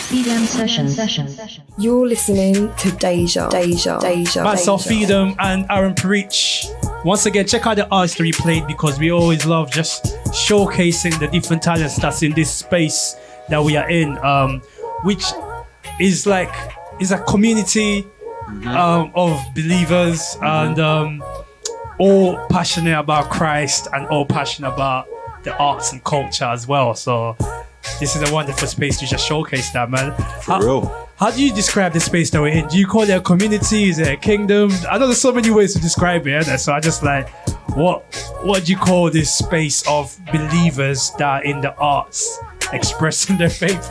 Freedom Session. You're listening to Deja. Myself, Freedom, and Aaron Preach. Once again, check out the artists that we played because we always love just showcasing the different talents that's in this space that we are in, which is like a community of believers and all passionate about Christ and all passionate about the arts and culture as well. So this is a wonderful space to just showcase that, man. For real. How do you describe the space that we're in? Do you call it a community? Is it a kingdom? I know there's so many ways to describe it, so I just like, what do you call this space of believers that are in the arts expressing their faith?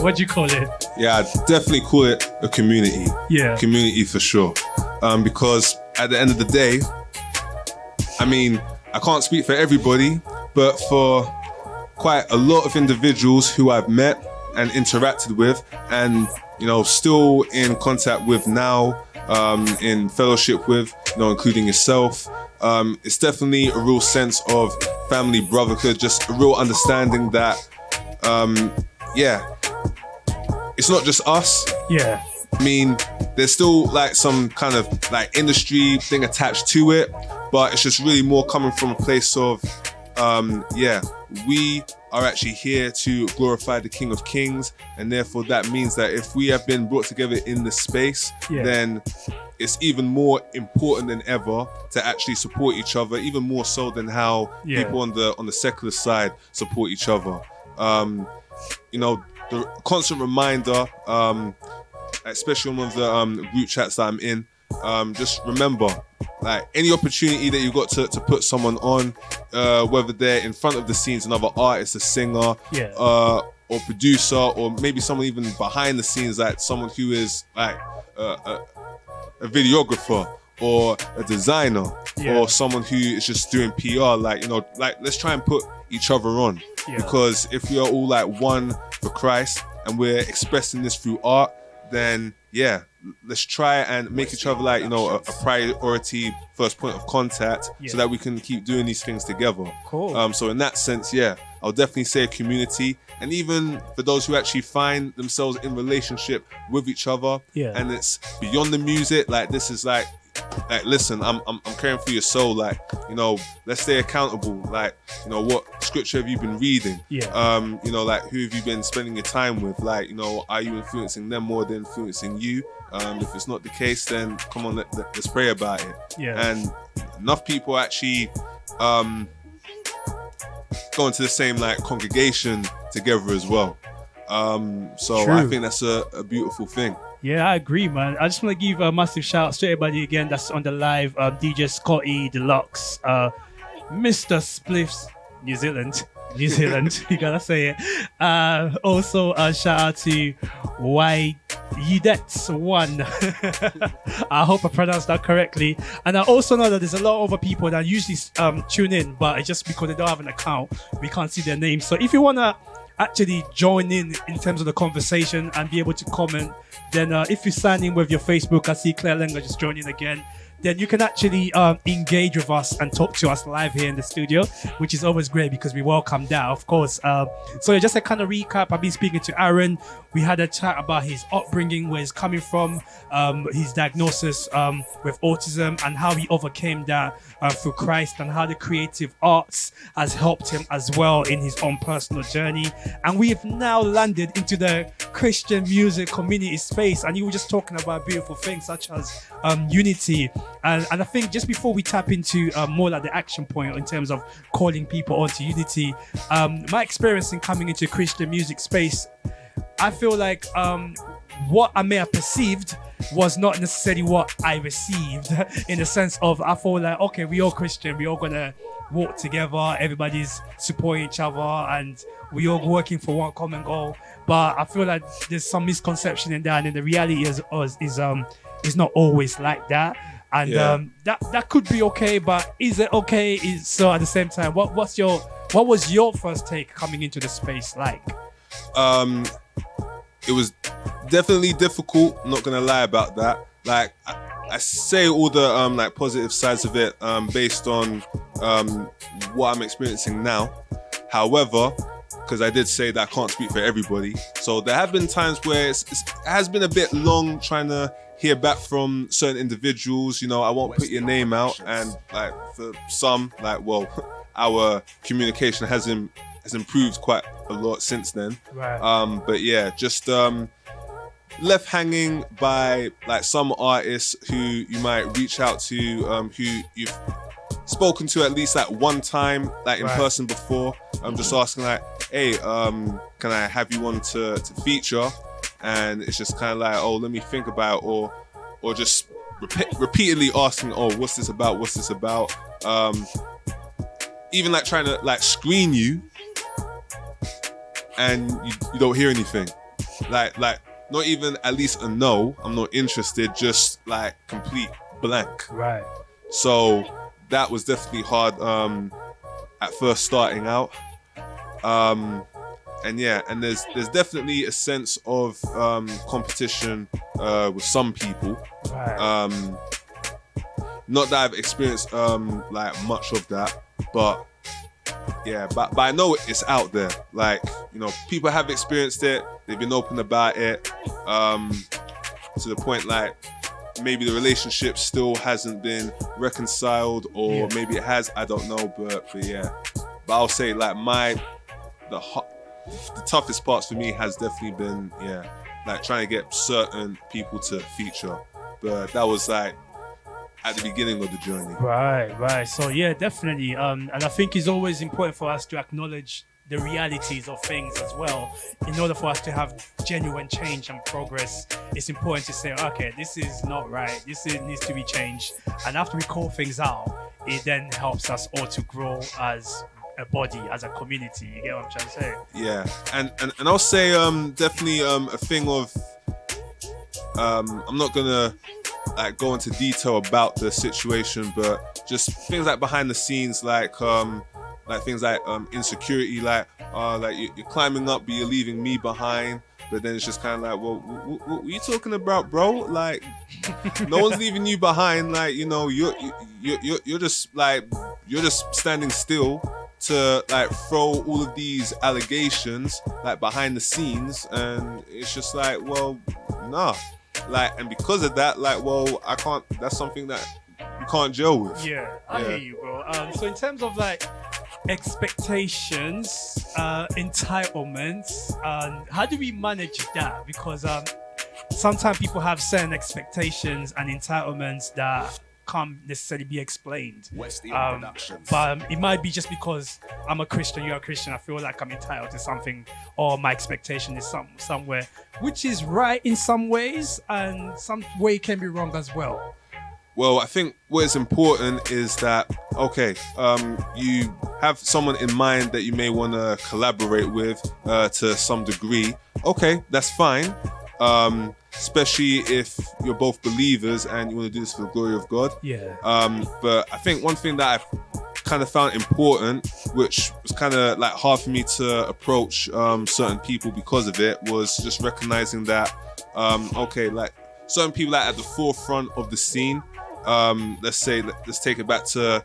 What do you call it? Yeah, I'd definitely call it a community. Yeah. Community for sure. Because at the end of the day, I mean, I can't speak for everybody, but for quite a lot of individuals who I've met and interacted with and, still in contact with now, in fellowship with, including yourself, it's definitely a real sense of family brotherhood, just a real understanding that, it's not just us. Yeah. I mean, there's still like some kind of like industry thing attached to it, but it's just really more coming from a place of, we are actually here to glorify the King of Kings, and therefore that means that if we have been brought together in this space, then it's even more important than ever to actually support each other, even more so than how people on the secular side support each other. The constant reminder, especially on one of the group chats that I'm in, just remember, like any opportunity that you got to put someone on, whether they're in front of the scenes, another artist, a singer, or producer, or maybe someone even behind the scenes, like someone who is like a videographer or a designer, or someone who is just doing PR, let's try and put each other on, because if we are all like one for Christ and we're expressing this through art, then let's try and make each other like, a priority first point of contact, so that we can keep doing these things together. Cool. So in that sense, I'll definitely say a community. And even for those who actually find themselves in relationship with each other, and it's beyond the music, like this is like listen, I'm caring for your soul, let's stay accountable, what scripture have you been reading, who have you been spending your time with, are you influencing them more than influencing you? If it's not the case, then come on, let's pray about it. And enough people actually go into the same congregation together as well, so True. I think that's a beautiful thing. Yeah, I agree, man. I just want to give a massive shout out to everybody again that's on the live. DJ Scotty Deluxe, Mr. Spliffs, New Zealand, you gotta say it. Also, shout out to Yidets1. I hope I pronounced that correctly. And I also know that there's a lot of other people that usually tune in, but it's just because they don't have an account, we can't see their names. So if you wanna actually join in terms of the conversation and be able to comment, then if you sign in with your Facebook, I see Claire Lenger just joining again, then you can actually engage with us and talk to us live here in the studio, which is always great because we welcome that, of course. So just a kind of recap, I've been speaking to Aaron. We had a chat about his upbringing, where he's coming from, his diagnosis with autism, and how he overcame that through Christ, and how the creative arts has helped him as well in his own personal journey. And we have now landed into the Christian music community space, and you were just talking about beautiful things such as unity. And I think just before we tap into more like the action point in terms of calling people onto unity, my experience in coming into Christian music space, I feel like what I may have perceived was not necessarily what I received, in the sense of I feel like, okay, we all Christian, we all gonna walk together, everybody's supporting each other, and we all working for one common goal. But I feel like there's some misconception in that, and the reality is not always like that. And that could be okay, but is it okay? So at the same time, what was your first take coming into the space like? It was definitely difficult, I'm not gonna lie about that. Like I say all the positive sides of it based on what I'm experiencing now. However, because I did say that I can't speak for everybody. So there have been times where it has been a bit long trying to hear back from certain individuals. You know, I won't put your name out, and like for some, like, well, our communication has improved quite a lot since then. Right. But yeah, just left hanging by like some artists who you might reach out to, who you've spoken to at least like one time, like in person before. I'm just asking like, hey, can I have you on to feature? And it's just kind of like, oh, let me think about it, or just repeatedly asking, oh, what's this about? What's this about? Even like trying to like screen you, and you don't hear anything. Like not even at least a no, I'm not interested, just like complete blank. Right. So that was definitely hard at first starting out. And yeah, and there's definitely a sense of competition with some people. Right. Not that I've experienced like much of that, but yeah, but I know it's out there. Like, you know, people have experienced it. They've been open about it, to the point like maybe the relationship still hasn't been reconciled, or maybe it has. I don't know, but yeah. But I'll say like the toughest parts for me has definitely been like trying to get certain people to feature. But that was like at the beginning of the journey. Right. So yeah, definitely. And I think it's always important for us to acknowledge the realities of things as well. In order for us to have genuine change and progress, it's important to say, okay, this is not right. Needs to be changed. And after we call things out, it then helps us all to grow as a body, as a community. You get what I'm trying to say? Yeah, and I'll say definitely a thing of I'm not gonna like go into detail about the situation, but just things like behind the scenes, like things like insecurity, like you're climbing up but you're leaving me behind. But then it's just kind of like, well, what are you talking about, bro? Like, no one's leaving you behind. Like, you know, you're just standing still to like throw all of these allegations like behind the scenes, and it's just like, well, nah. Like, and because of that, like, well, I can't. That's something that you can't gel with. Yeah, I hear you, bro. So in terms of like expectations, entitlements, how do we manage that? Because sometimes people have certain expectations and entitlements that can't necessarily be explained. But it might be just because I'm a Christian, you're a Christian, I feel like I'm entitled to something, or my expectation is somewhere, which is right in some ways, and some way it can be wrong as well. Well, I think what is important is that, okay, you have someone in mind that you may want to collaborate with to some degree. Okay, that's fine. Especially if you're both believers and you want to do this for the glory of God. Yeah. But I think one thing that I've kind of found important, which was kind of like hard for me to approach certain people because of it, was just recognizing that, okay, like certain people like at the forefront of the scene, let's take it back to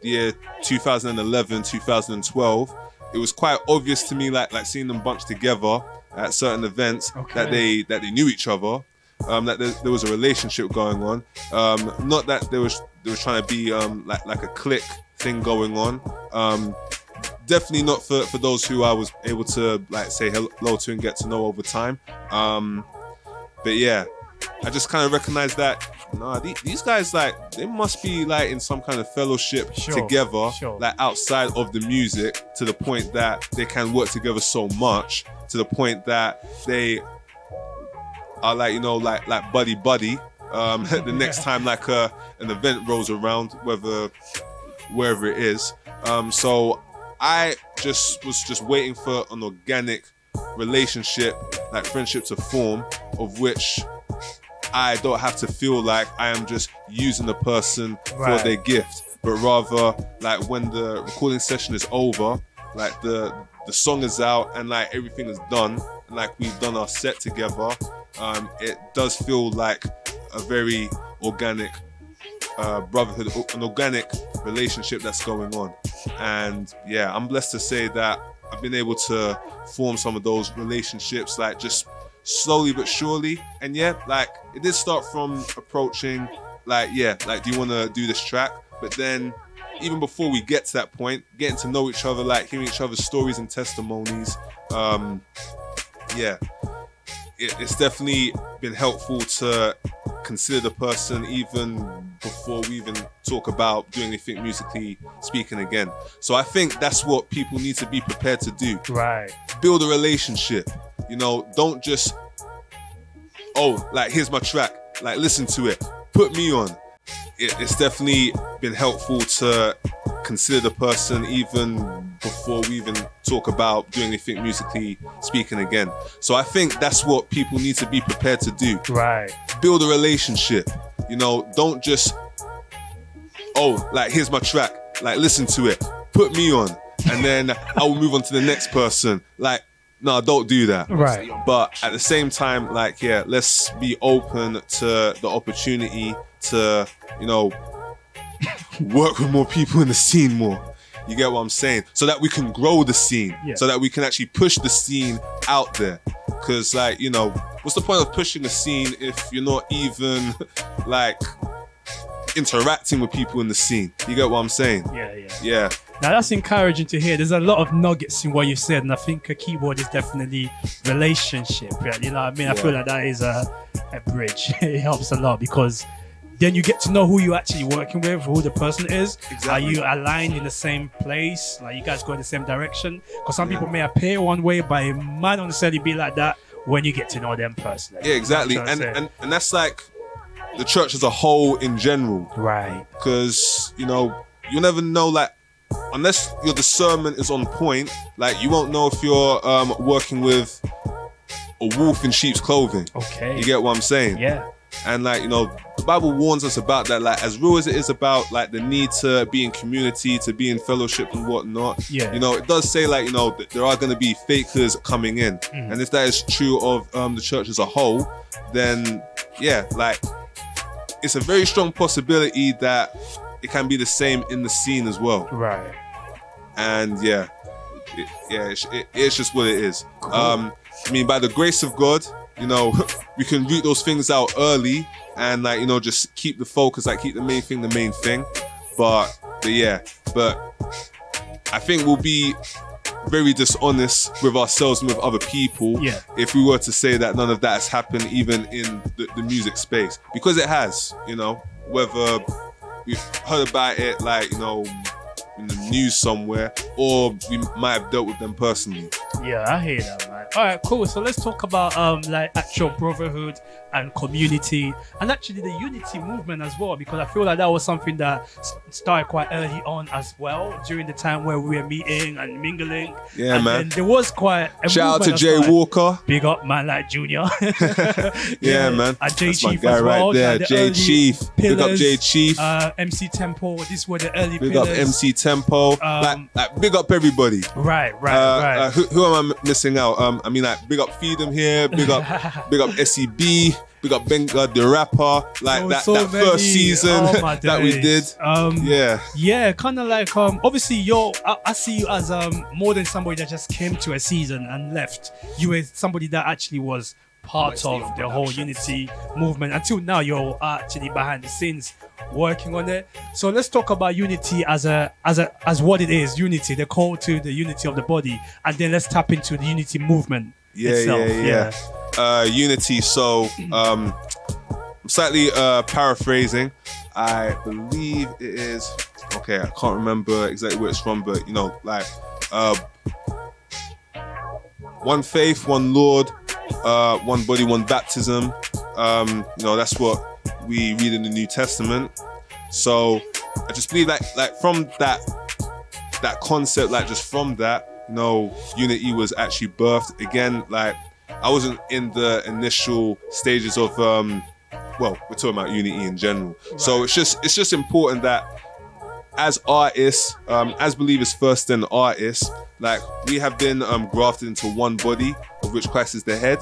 the year 2011, 2012. It was quite obvious to me, like seeing them bunched together at certain events, that they knew each other, that there was a relationship going on. Not that they were trying to be like a clique thing going on. Definitely not for those who I was able to like say hello to and get to know over time. But yeah, I just kind of recognized that these guys, like, they must be like in some kind of fellowship together, like outside of the music, to the point that they can work together so much, to the point that they are like, you know, like buddy. The next time like an event rolls around, wherever it is. So I was just waiting for an organic relationship, like friendship, to form, of which I don't have to feel like I am just using the person for their gift, but rather like when the recording session is over, like the song is out and like everything is done, and like we've done our set together, it does feel like a very organic brotherhood, an organic relationship that's going on. And yeah, I'm blessed to say that I've been able to form some of those relationships, like just slowly but surely. And yeah, like it did start from approaching, like, yeah, like, do you want to do this track? But then even before we get to that point, getting to know each other, like hearing each other's stories and testimonies, yeah, it's definitely been helpful to consider the person even before we even talk about doing anything musically speaking again. So I think that's what people need to be prepared to do. Right. Build a relationship. You know, don't just, oh, like, here's my track, like, listen to it, put me on. It's definitely been helpful to consider the person even before we even talk about doing anything musically speaking again. So I think that's what people need to be prepared to do. Right. Build a relationship. You know, don't just, oh, like, here's my track, like, listen to it, put me on, and then I will move on to the next person. Like, no, don't do that. Right. But at the same time, like, yeah, let's be open to the opportunity to, you know, work with more people in the scene more. You get what I'm saying? So that we can grow the scene. Yeah. So that we can actually push the scene out there. Because, like, you know, what's the point of pushing the scene if you're not even, like, interacting with people in the scene? You get what I'm saying? Yeah. Now that's encouraging to hear. There's a lot of nuggets in what you said, and I think a key word is definitely relationship. Yeah, you know what I mean? I feel like that is a bridge. It helps a lot because then you get to know who you're actually working with, who the person is. Exactly. Are you aligned in the same place? Like, you guys go in the same direction? Because some people may appear one way, but it might not necessarily be like that when you get to know them personally. Yeah, exactly. And that's like the church as a whole in general. Right. Because, you know, you never know, like, unless your discernment is on point, like, you won't know if you're working with a wolf in sheep's clothing. Okay. You get what I'm saying? Yeah. And, like, you know, the Bible warns us about that. Like, as real as it is about, like, the need to be in community, to be in fellowship and whatnot, Yeah. you know, it does say, like, you know, that there are going to be fakers coming in. And if that is true of the church as a whole, then, yeah, like, it's a very strong possibility that it can be the same in the scene as well. Right. And yeah, it's just what it is. I mean, by the grace of God, you know, we can root those things out early and, like, you know, just keep the focus, like, keep the main thing. But I think we'll be very dishonest with ourselves and with other people if we were to say that none of that has happened even in the music space, because it has. You know, whether we've heard about it, like, you know, in the news somewhere, or we might have dealt with them personally. Yeah, I hear that, man. All right, cool. So let's talk about like actual brotherhood and community, and actually the unity movement as well, because I feel like that was something that started quite early on as well, during the time where we were meeting and mingling. Yeah, and man. then there was quite a Shout out to movement Jay as well. Walker. Big up, man, like Junior. Yeah, man. And Jay That's Chief my guy as well. right there. Like the Jay early Chief. Big up pillars, Jay Chief. MC Tempo. These were the early Big pillars. up MC Tempo. Like big up everybody. Right. Who am I missing out? I mean, like, big up Feed 'em here. Big up SEB. Big up Benga the rapper. Like that first season that we did. Yeah, kind of like obviously I see you as more than somebody that just came to a season and left. You were somebody that actually was part of the whole unity movement. Until now, you're actually behind the scenes working on it. So let's talk about unity as what it is. Unity, the call to the unity of the body, and then let's tap into the unity movement itself. Unity. So I'm slightly paraphrasing. I believe it is, okay, I can't remember exactly where it's from, but, you know, like one faith, one Lord, one body, one baptism. You know, that's what we read in the New Testament. So I just believe like from that concept, like just from that, you know, unity was actually birthed. Again, like, I wasn't in the initial stages of well, we're talking about unity in general. Right. So it's just important that as artists, as believers first, then artists, like, we have been grafted into one body, of which Christ is the head.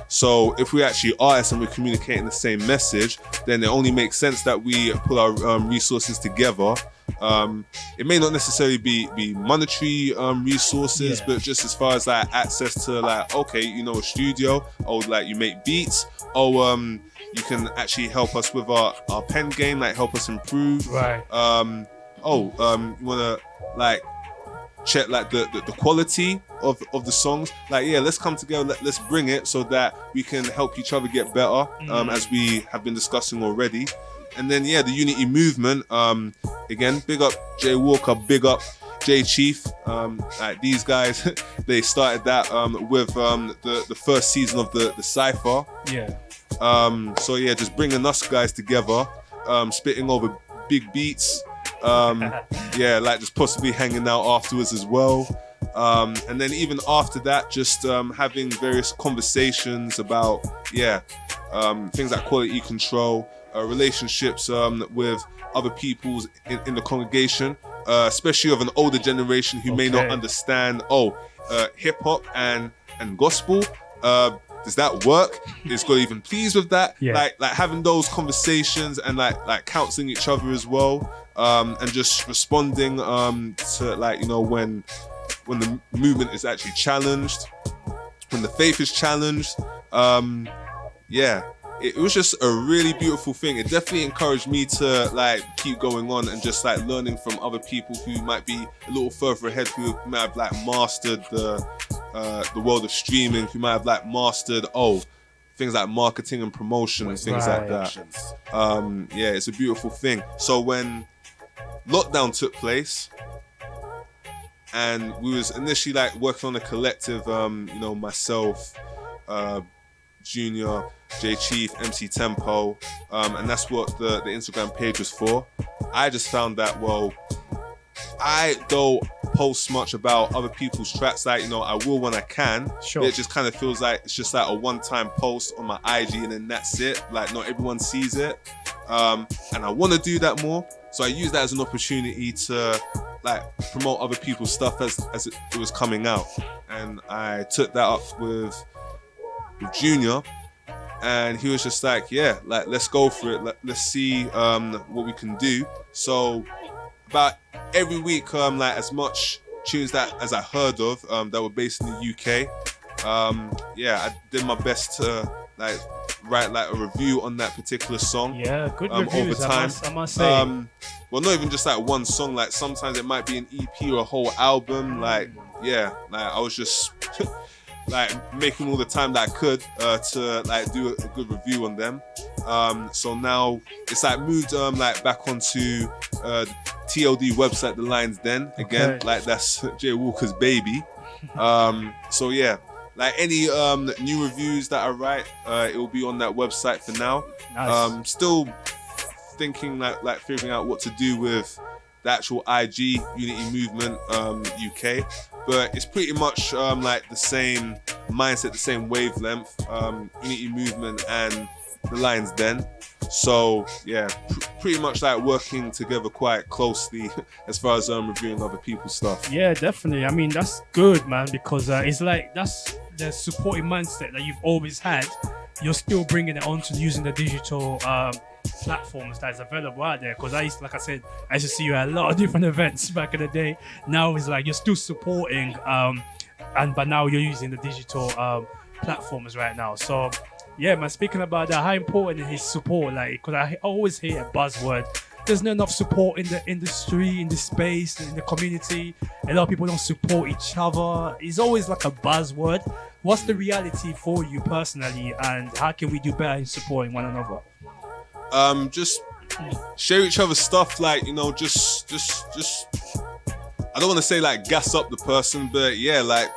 So if we actually artists and we're communicating the same message, then it only makes sense that we put our resources together It may not necessarily be monetary resources, but just as far as like access to like, okay, you know, a studio, or like you make beats, or you can actually help us with our pen game, like help us improve. Right. You wanna like check like the quality of the songs, like yeah, let's come together, let's bring it so that we can help each other get better, as we have been discussing already. And then yeah, the unity movement, again, big up Jay Walker, big up Jay Chief, like these guys they started that with the first season of the Cypher. So yeah, just bringing us guys together, spitting over big beats, yeah, like just possibly hanging out afterwards as well. And then even after that, just having various conversations about things like quality control, relationships with other peoples in the congregation, especially of an older generation who may not understand hip hop and gospel. Does that work? Is God even pleased with that? Like having those conversations and like counseling each other as well, and just responding to like, you know, when the movement is actually challenged, when the faith is challenged. It was just a really beautiful thing. It definitely encouraged me to like keep going on and just like learning from other people who might be a little further ahead, who might have like mastered the world of streaming, who might have like mastered things like marketing and promotion and things like that. It's a beautiful thing. So when lockdown took place and we was initially like working on a collective, you know, myself, Junior, J Chief, MC Tempo, and that's what the Instagram page was for. I just found that, well, I don't post much about other people's tracks, like, you know, I will when I can. Sure. It just kind of feels like it's just like a one-time post on my IG and then that's it. Like, not everyone sees it. And I want to do that more. So I use that as an opportunity to like promote other people's stuff as it was coming out. And I took that up with Junior, and he was just like, yeah, like let's go for it, let's see what we can do. So about every week, like as much tunes as I heard of that were based in the UK, I did my best to like write like a review on that particular song. Good reviews, over time. I must say. Well, not even just like one song, like sometimes it might be an EP or a whole album. Like I was just like making all the time that I could to like do a good review on them. So now it's like moved like back onto the TLD website, The Lion's Den again. Like that's Jay Walker's baby. So yeah, like any new reviews that I write, it will be on that website for now. Nice. Still thinking like figuring out what to do with the actual IG Unity Movement UK, but it's pretty much like the same mindset, the same wavelength, Unity Movement and The Lion's Den. So yeah, pretty much like working together quite closely as far as reviewing other people's stuff. Yeah, definitely. I mean, that's good, man, because it's like that's the supporting mindset that you've always had. You're still bringing it on to using the digital platforms that's available out there. Because I used to see you at a lot of different events back in the day. Now it's like you're still supporting, but now you're using the digital platforms right now. So yeah, man, speaking about that, how important is support? Like, because I always hear a buzzword. There's not enough support in the industry, in the space, in the community. A lot of people don't support each other. It's always like a buzzword. What's the reality for you personally, and how can we do better in supporting one another? Just share each other's stuff, like, you know, just I don't want to say like gas up the person, but yeah, like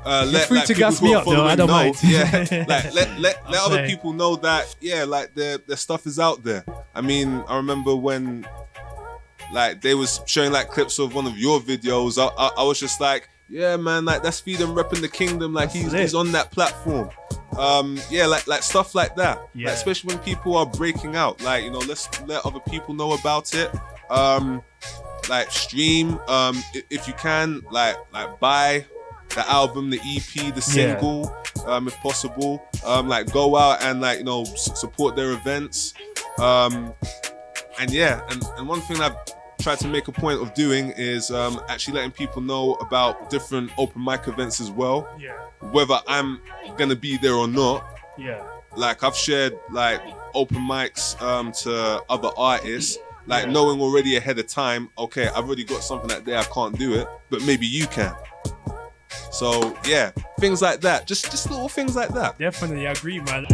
You're free to gas me up though, I don't mind. Yeah, like let other people know that, yeah, like their stuff is out there. I mean, I remember when like they was showing like clips of one of your videos, I was just like, yeah, man, like that's Feed and repping the kingdom, like he's on that platform. Like stuff like that. Yeah. Like, especially when people are breaking out, like, you know, let's let other people know about it. Like stream, if you can, like buy the album, the EP, the single, if possible. Like go out and like, you know, support their events. And one thing I've tried to make a point of doing is actually letting people know about different open mic events as well. Yeah. Whether I'm gonna be there or not. Yeah. Like I've shared like open mics to other artists, like knowing already ahead of time, okay, I've already got something that day I can't do it, but maybe you can. So yeah, things like that. Just little things like that. Definitely, I agree, man.